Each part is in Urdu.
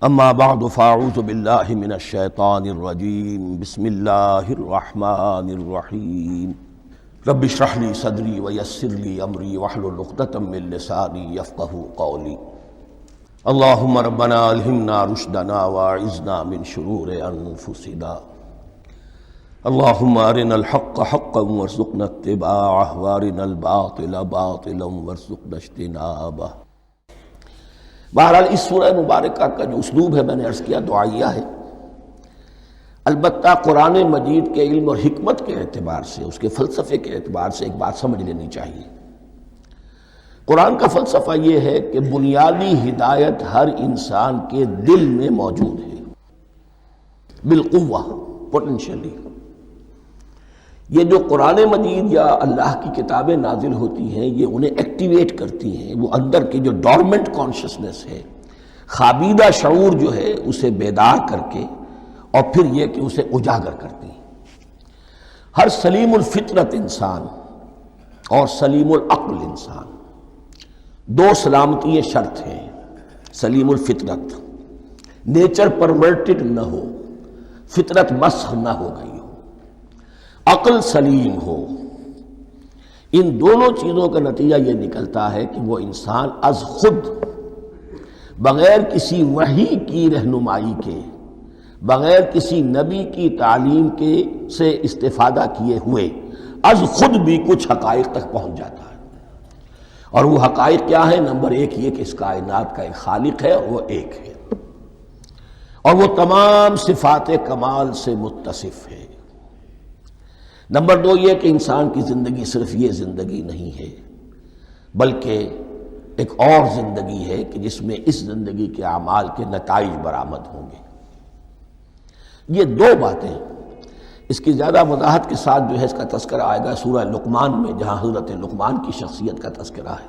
اما بعد فاعوذ باللہ من الشیطان الرجیم بسم اللہ الرحمن الرحیم رب اشرح لی صدری ویسر لی امری واحلل عقدۃ من لسانی یفقہوا قولی اللہم ربنا الہمنا رشدنا واعذنا من شرور انفسنا اللہم ارنا الحق حقا وارزقنا اتباعہ وارنا الباطل باطلا وارزقنا اجتنابہ۔ بہرحال اس سورہ مبارکہ کا جو اسلوب ہے میں نے عرض کیا دعائیہ ہے، البتہ قرآن مجید کے علم اور حکمت کے اعتبار سے، اس کے فلسفے کے اعتبار سے ایک بات سمجھ لینی چاہیے۔ قرآن کا فلسفہ یہ ہے کہ بنیادی ہدایت ہر انسان کے دل میں موجود ہے، بالقوہ، پوٹینشلی۔ یہ جو قرآن مجید یا اللہ کی کتابیں نازل ہوتی ہیں یہ انہیں ایکٹیویٹ کرتی ہیں، وہ اندر کی جو ڈورمنٹ کانشسنس ہے، خوابیدہ شعور جو ہے اسے بیدار کر کے، اور پھر یہ کہ اسے اجاگر کرتی ہیں۔ ہر سلیم الفطرت انسان اور سلیم العقل انسان، دو سلامتی شرط ہیں۔ سلیم الفطرت، نیچر پرورٹڈ نہ ہو، فطرت مسخ نہ ہو گئی ہو، عقل سلیم ہو۔ ان دونوں چیزوں کا نتیجہ یہ نکلتا ہے کہ وہ انسان از خود، بغیر کسی وحی کی رہنمائی کے، بغیر کسی نبی کی تعلیم کے سے استفادہ کیے ہوئے، از خود بھی کچھ حقائق تک پہنچ جاتا ہے۔ اور وہ حقائق کیا ہیں؟ نمبر ایک یہ کہ اس کائنات کا ایک خالق ہے اور وہ ایک ہے، اور وہ تمام صفات کمال سے متصف ہے۔ نمبر دو یہ کہ انسان کی زندگی صرف یہ زندگی نہیں ہے، بلکہ ایک اور زندگی ہے کہ جس میں اس زندگی کے اعمال کے نتائج برآمد ہوں گے۔ یہ دو باتیں، اس کی زیادہ وضاحت کے ساتھ جو ہے اس کا تذکرہ آئے گا سورہ لقمان میں، جہاں حضرت لقمان کی شخصیت کا تذکرہ ہے۔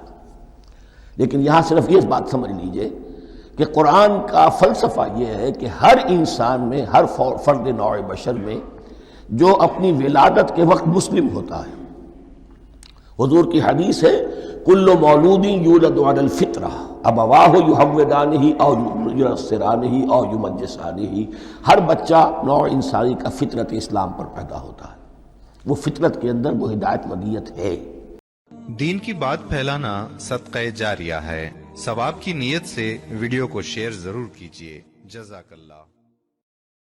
لیکن یہاں صرف یہ بات سمجھ لیجئے کہ قرآن کا فلسفہ یہ ہے کہ ہر انسان میں، ہر فرد نوع بشر میں جو اپنی ولادت کے وقت مسلم ہوتا ہے، حضور کی حدیث ہے کل مولود یولد علی الفطرہ ابواہ یحودانہ او ینصرانہ او یمجسانہ، ہر بچہ نوع انسانی کا فطرت اسلام پر پیدا ہوتا ہے، وہ فطرت کے اندر وہ ہدایت ودیت ہے۔ دین کی بات پھیلانا صدقہ جاریہ ہے، ثواب کی نیت سے ویڈیو کو شیئر ضرور کیجیے۔ جزاک اللہ۔